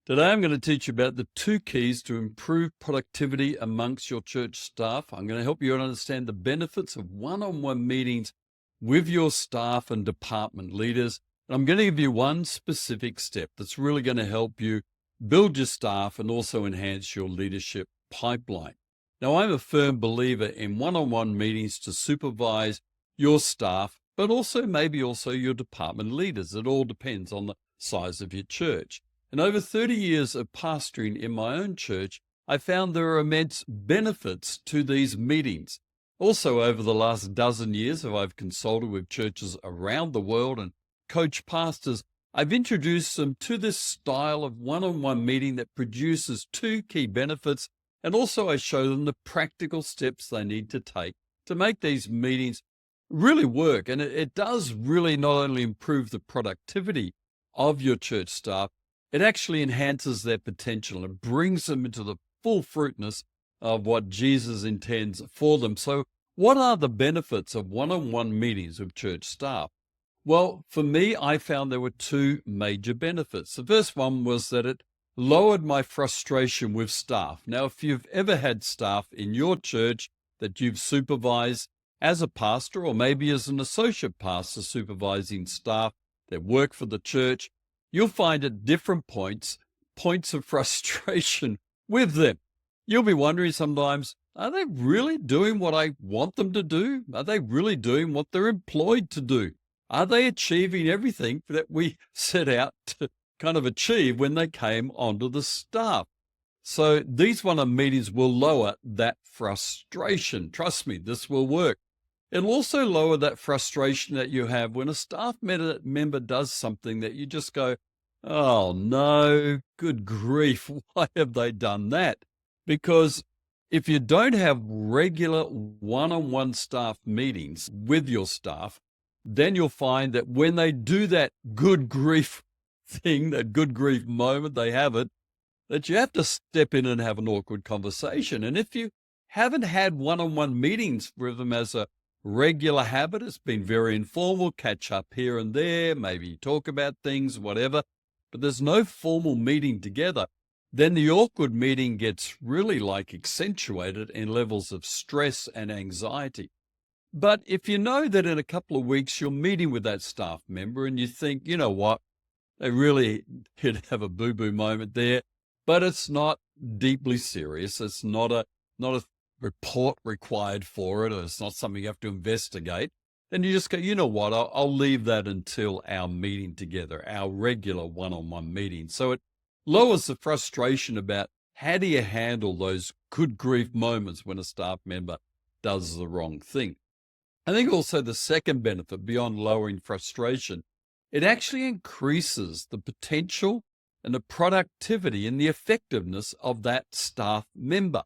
Today I'm going to teach you about the 2 keys to improve productivity amongst your church staff. I'm going to help you understand the benefits of one-on-one meetings with your staff and department leaders. And I'm going to give you one specific step that's really going to help you build your staff and also enhance your leadership pipeline. Now, I'm a firm believer in one-on-one meetings to supervise your staff, but also maybe also your department leaders. It all depends on the size of your church. And over 30 years of pastoring in my own church, I found there are immense benefits to these meetings. Also, over the last dozen years, I've consulted with churches around the world and coached pastors. I've introduced them to this style of one-on-one meeting that produces 2 key benefits, and also I show them the practical steps they need to take to make these meetings really work. And it does really not only improve the productivity of your church staff, it actually enhances their potential and brings them into the full fruitness of what Jesus intends for them. So what are the benefits of one-on-one meetings with church staff? Well, for me, I found there were 2 major benefits. The first one was that it lowered my frustration with staff. Now, if you've ever had staff in your church that you've supervised as a pastor or maybe as an associate pastor supervising staff that work for the church, you'll find at different points of frustration with them. You'll be wondering sometimes, are they really doing what I want them to do? Are they really doing what they're employed to do? Are they achieving everything that we set out to kind of achieve when they came onto the staff? So these one-on-one meetings will lower that frustration. Trust me, this will work. It'll also lower that frustration that you have when a staff member does something that you just go, oh no, good grief, why have they done that? Because if you don't have regular one-on-one staff meetings with your staff, then you'll find that when they do that good grief thing, that good grief moment, they have it, that you have to step in and have an awkward conversation. And if you haven't had one-on-one meetings with them as a regular habit, it's been very informal, catch up here and there, maybe talk about things, whatever, but there's no formal meeting together, then the awkward meeting gets really accentuated in levels of stress and anxiety. But if you know that in a couple of weeks you're meeting with that staff member and you think, you know what, they really did have a boo-boo moment there, but it's not deeply serious, it's not a report required for it, or it's not something you have to investigate, then you just go, you know what, I'll leave that until our meeting together, our regular one-on-one meeting. So it lowers the frustration about how do you handle those good grief moments when a staff member does the wrong thing. I think also the second benefit beyond lowering frustration, it actually increases the potential and the productivity and the effectiveness of that staff member.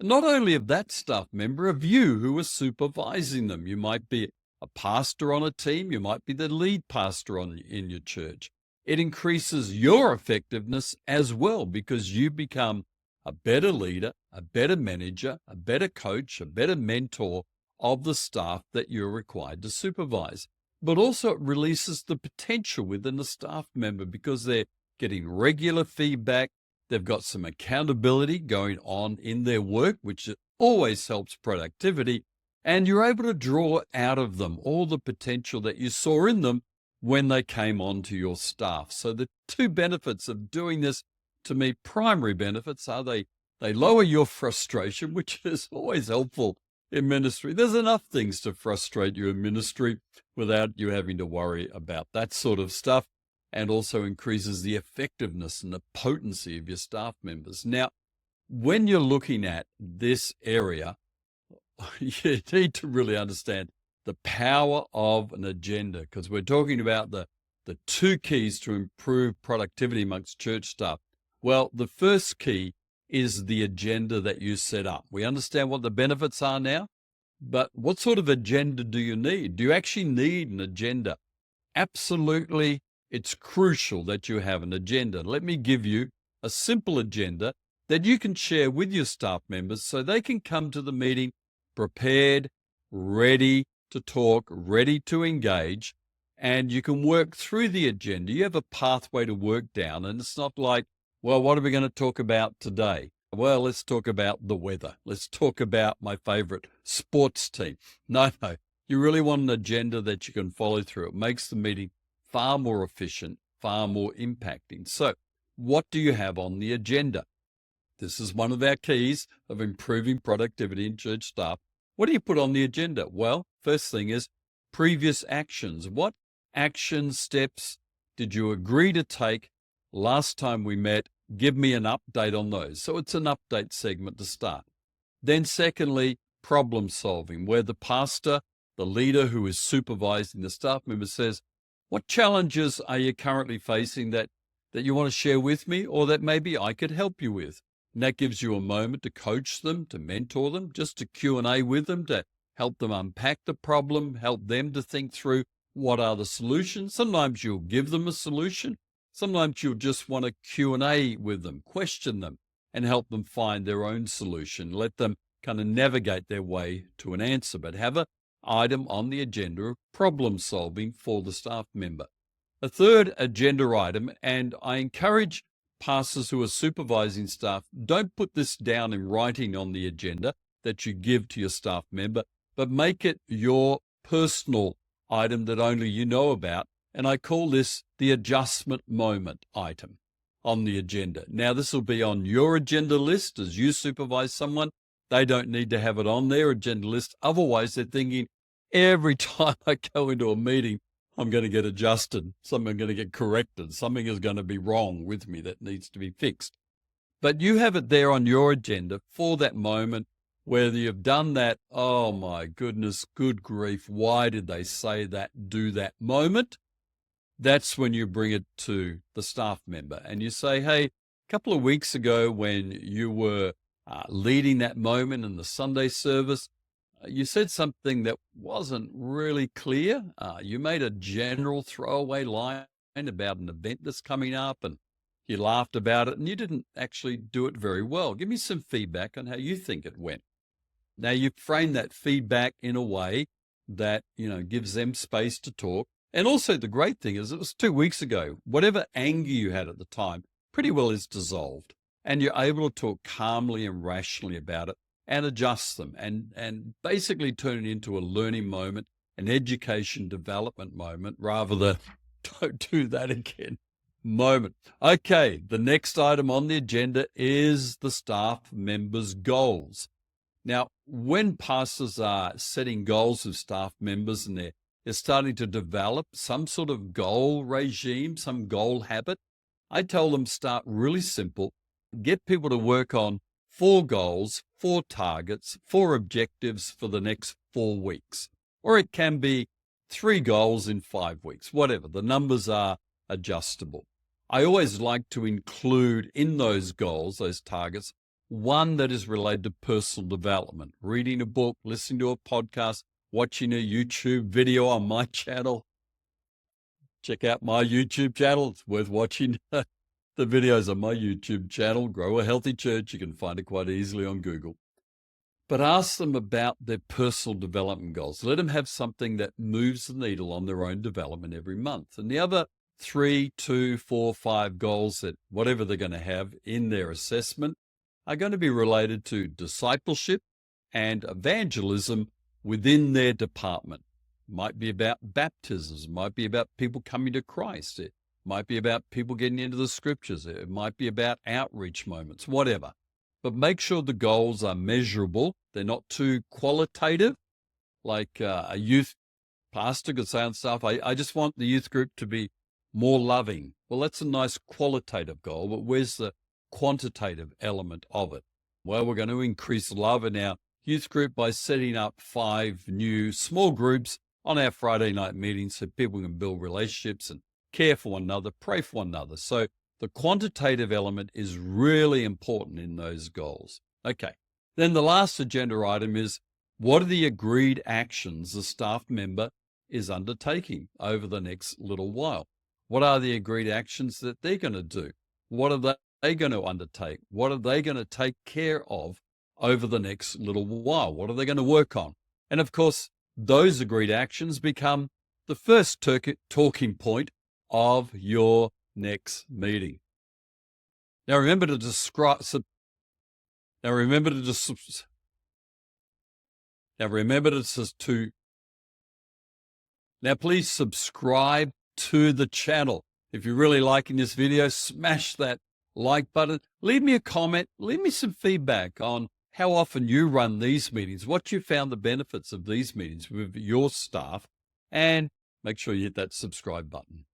Not only of that staff member, of you who are supervising them. You might be a pastor on a team, you might be the lead pastor in your church. It increases your effectiveness as well because you become a better leader, a better manager, a better coach, a better mentor of the staff that you're required to supervise. But also it releases the potential within the staff member because they're getting regular feedback. They've got some accountability going on in their work, which always helps productivity, and you're able to draw out of them all the potential that you saw in them when they came onto your staff. So the 2 benefits of doing this, to me, primary benefits are they lower your frustration, which is always helpful in ministry. There's enough things to frustrate you in ministry without you having to worry about that sort of stuff. And also increases the effectiveness and the potency of your staff members. Now, when you're looking at this area, you need to really understand the power of an agenda, because we're talking about the 2 keys to improve productivity amongst church staff. Well, the first key is the agenda that you set up. We understand what the benefits are now, but what sort of agenda do you need? Do you actually need an agenda? Absolutely. It's crucial that you have an agenda. Let me give you a simple agenda that you can share with your staff members so they can come to the meeting prepared, ready to talk, ready to engage, and you can work through the agenda. You have a pathway to work down, and it's not like Well, what are we going to talk about today? Well, let's talk about the weather. Let's talk about my favorite sports team. No, no, you really want an agenda that you can follow through. It makes the meeting far more efficient, far more impacting. So, what do you have on the agenda? This is one of our keys of improving productivity in church staff. What do you put on the agenda? Well, first thing is previous actions. What action steps did you agree to take last time we met? Give me an update on those. So it's an update segment to start. Then secondly, problem solving, where the pastor, the leader who is supervising the staff member says, what challenges are you currently facing that you want to share with me or that maybe I could help you with? And that gives you a moment to coach them, to mentor them, just to Q&A with them, to help them unpack the problem, help them to think through what are the solutions. Sometimes you'll give them a solution. Sometimes you'll just want to Q&A with them, question them, and help them find their own solution. Let them kind of navigate their way to an answer, but have an item on the agenda of problem solving for the staff member. A third agenda item, and I encourage pastors who are supervising staff, don't put this down in writing on the agenda that you give to your staff member, but make it your personal item that only you know about. And I call this the adjustment moment item on the agenda. Now, this will be on your agenda list as you supervise someone. They don't need to have it on their agenda list. Otherwise, they're thinking, every time I go into a meeting, I'm going to get adjusted. Something going to get corrected. Something is going to be wrong with me that needs to be fixed. But you have it there on your agenda for that moment, whether you've done that, oh my goodness, good grief, why did they say that, do that moment? That's when you bring it to the staff member and you say, hey, a couple of weeks ago when you were leading that moment in the Sunday service, you said something that wasn't really clear. You made a general throwaway line about an event that's coming up and you laughed about it and you didn't actually do it very well. Give me some feedback on how you think it went. Now, you frame that feedback in a way that, gives them space to talk. And also the great thing is it was 2 weeks ago. Whatever anger you had at the time pretty well is dissolved and you're able to talk calmly and rationally about it and adjust them and basically turn it into a learning moment, an education development moment rather than don't do that again moment. Okay, the next item on the agenda is the staff members' goals. Now, when pastors are setting goals of staff members and they're starting to develop some sort of goal regime, some goal habit, I tell them start really simple, get people to work on 4 goals, 4 targets, 4 objectives for the next 4 weeks. Or it can be 3 goals in 5 weeks, whatever. The numbers are adjustable. I always like to include in those goals, those targets, one that is related to personal development, reading a book, listening to a podcast, watching a YouTube video on my channel. Check out my YouTube channel. It's worth watching the videos on my YouTube channel, Grow a Healthy Church. You can find it quite easily on Google. But ask them about their personal development goals. Let them have something that moves the needle on their own development every month. And the other 3, 2, 4, 5 goals that whatever they're going to have in their assessment are going to be related to discipleship and evangelism within their department. It might be about baptisms, it might be about people coming to Christ, it might be about people getting into the scriptures, it might be about outreach moments, whatever. But make sure the goals are measurable. They're not too qualitative, like a youth pastor could say on staff, I just want the youth group to be more loving. Well, that's a nice qualitative goal, but where's the quantitative element of it? Well, we're going to increase love in our youth group by setting up 5 new small groups on our Friday night meetings so people can build relationships and care for one another, pray for one another. So the quantitative element is really important in those goals. Okay. Then the last agenda item is, what are the agreed actions the staff member is undertaking over the next little while? What are the agreed actions that they're going to do? What are they going to undertake? What are they going to take care of over the next little while? What are they going to work on? And of course, those agreed actions become the first talking point of your next meeting. Now remember to describe. Now remember to just. Now remember to. Now please subscribe to the channel. If you're really liking this video, smash that like button. Leave me a comment. Leave me some feedback on how often you run these meetings, what you found the benefits of these meetings with your staff, and make sure you hit that subscribe button.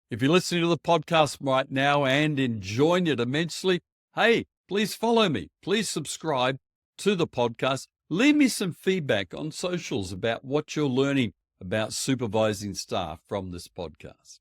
If you're listening to the podcast right now and enjoying it immensely, hey, please follow me. Please subscribe to the podcast. Leave me some feedback on socials about what you're learning about supervising staff from this podcast.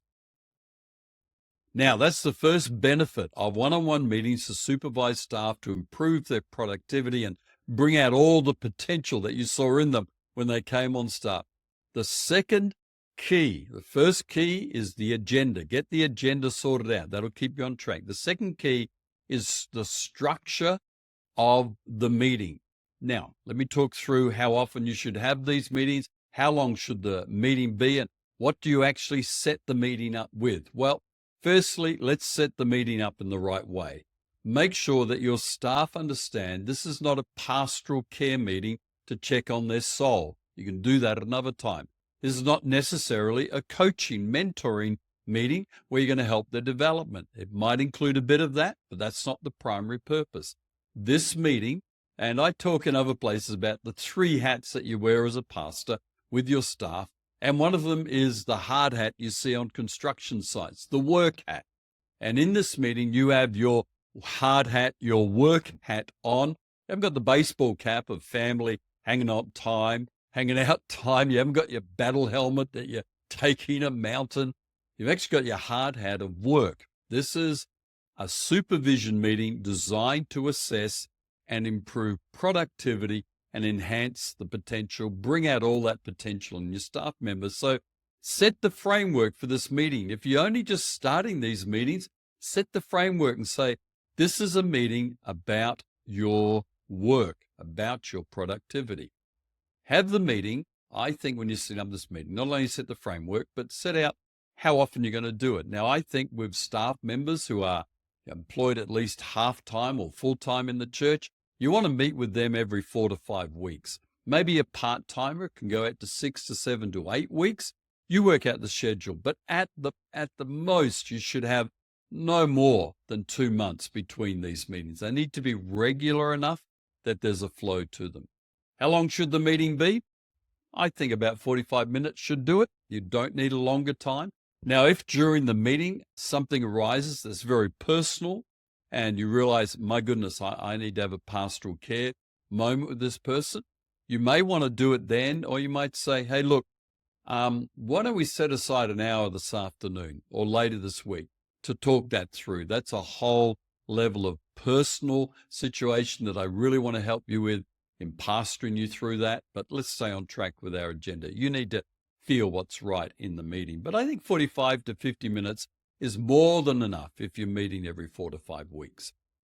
Now, that's the first benefit of one-on-one meetings to supervise staff to improve their productivity and bring out all the potential that you saw in them when they came on staff. The second key, the first key is the agenda. Get the agenda sorted out. That'll keep you on track. The second key is the structure of the meeting. Now, let me talk through how often you should have these meetings, how long should the meeting be, and what do you actually set the meeting up with? Well, firstly, let's set the meeting up in the right way. Make sure that your staff understand this is not a pastoral care meeting to check on their soul. You can do that another time. This is not necessarily a coaching, mentoring meeting where you're going to help their development. It might include a bit of that, but that's not the primary purpose. This meeting, and I talk in other places about the 3 hats that you wear as a pastor with your staff, and one of them is the hard hat you see on construction sites, the work hat. And in this meeting, you have your hard hat, your work hat on. You haven't got the baseball cap of family hanging out time. You haven't got your battle helmet that you're taking a mountain. You've actually got your hard hat of work. This is a supervision meeting designed to assess and improve productivity and enhance the potential, bring out all that potential in your staff members. So set the framework for this meeting. If you're only just starting these meetings, set the framework and say, this is a meeting about your work, about your productivity. Have the meeting. I think when you set up this meeting, not only set the framework, but set out how often you're going to do it. Now, I think with staff members who are employed at least half-time or full-time in the church, you want to meet with them every 4 to 5 weeks. Maybe a part-timer can go out to 6 to 7 to 8 weeks. You work out the schedule, but at the most, you should have no more than 2 months between these meetings. They need to be regular enough that there's a flow to them. How long should the meeting be? I think about 45 minutes should do it. You don't need a longer time. Now, if during the meeting something arises that's very personal and you realize, my goodness, I need to have a pastoral care moment with this person, you may want to do it then, or you might say, hey, look, why don't we set aside an hour this afternoon or later this week to talk that through? That's a whole level of personal situation that I really want to help you with in pastoring you through that. But let's stay on track with our agenda. You need to feel what's right in the meeting. But I think 45 to 50 minutes is more than enough if you're meeting every 4 to 5 weeks.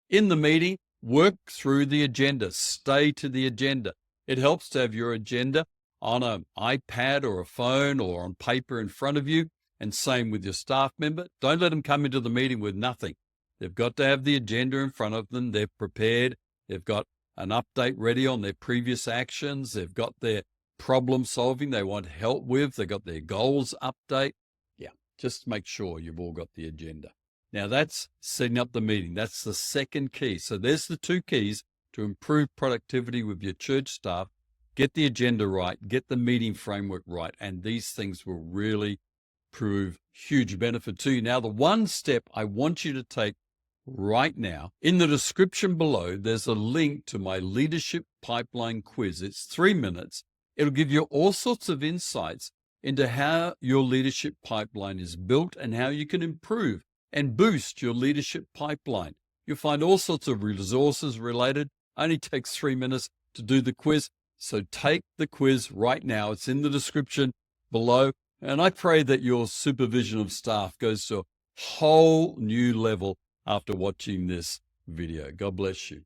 In the meeting, work through the agenda. Stay to the agenda. It helps to have your agenda on an iPad or a phone or on paper in front of you, and same with your staff member. Don't let them come into the meeting with nothing. They've got to have the agenda in front of them. They're prepared. They've got an update ready on their previous actions. They've got their problem solving they want help with. They've got their goals update. Yeah, just make sure you've all got the agenda. Now that's setting up the meeting. That's the second key. So there's the 2 keys to improve productivity with your church staff. Get the agenda right, get the meeting framework right, and these things will really prove huge benefit to you. Now, the one step I want you to take right now, in the description below, there's a link to my leadership pipeline quiz. It's 3 minutes. It'll give you all sorts of insights into how your leadership pipeline is built and how you can improve and boost your leadership pipeline. You'll find all sorts of resources related. Only takes 3 minutes to do the quiz. So take the quiz right now. It's in the description below. And I pray that your supervision of staff goes to a whole new level after watching this video. God bless you.